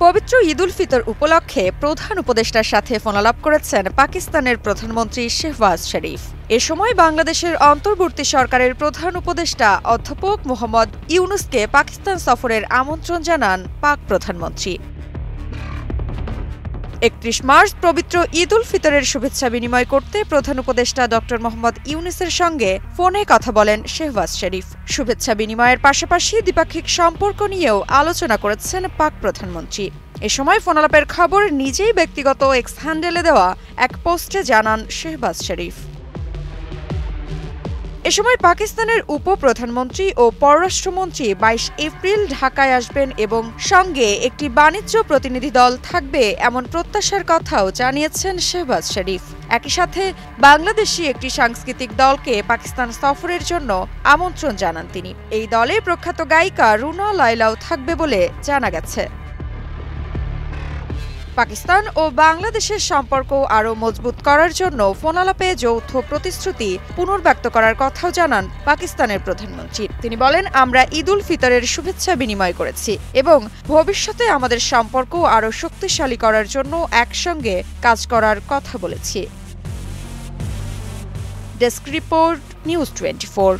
পবিত্র ঈদ উল ফিতর উপলক্ষে প্রধান উপদেষ্টার সাথে ফোনালাপ করেছেন পাকিস্তানের প্রধানমন্ত্রী শেহবাজ শরীফ। এ সময় বাংলাদেশের অন্তর্বর্তী সরকারের প্রধান উপদেষ্টা অধ্যাপক মোহাম্মদ ইউনুসকে পাকিস্তান সফরের আমন্ত্রণ জানান পাক প্রধানমন্ত্রী। ৩১ মার্চ পবিত্র ঈদ উল ফিতরের শুভেচ্ছা বিনিময় করতে প্রধান উপদেষ্টা ড মোহাম্মদ ইউনুসের সঙ্গে ফোনে কথা বলেন শেহবাজ শরীফ। শুভেচ্ছা বিনিময়ের পাশাপাশি দ্বিপাক্ষিক সম্পর্ক নিয়েও আলোচনা করেছেন পাক প্রধানমন্ত্রী। এ সময় ফোনালাপের খবর নিজেই ব্যক্তিগত এক্স হ্যান্ডেলে দেওয়া এক পোস্টে জানান শেহবাজ শরীফ। এ সময় পাকিস্তানের উপপ্রধানমন্ত্রী ও পররাষ্ট্রমন্ত্রী ২২ এপ্রিল ঢাকায় আসবেন এবং সঙ্গে একটি বাণিজ্য প্রতিনিধি দল থাকবে এমন প্রত্যাশার কথাও জানিয়েছেন শেহবাজ শরীফ। একই সাথে বাংলাদেশি একটি সাংস্কৃতিক দলকে পাকিস্তান সফরের জন্য আমন্ত্রণ জানান তিনি। এই দলে প্রখ্যাত গায়িকা রুনা লায়লাও থাকবে বলে জানা গেছে। পাকিস্তান ও বাংলাদেশের সম্পর্ক আরও মজবুত করার জন্য ফোনালাপে যৌথ প্রতিশ্রুতি পুনর্ব্যক্ত করার কথাও জানান পাকিস্তানের প্রধানমন্ত্রী। তিনি বলেন, আমরা ঈদ উল ফিতরের শুভেচ্ছা বিনিময় করেছি এবং ভবিষ্যতে আমাদের সম্পর্ক আরও শক্তিশালী করার জন্য একসঙ্গে কাজ করার কথা বলেছি। Desk report, news 24।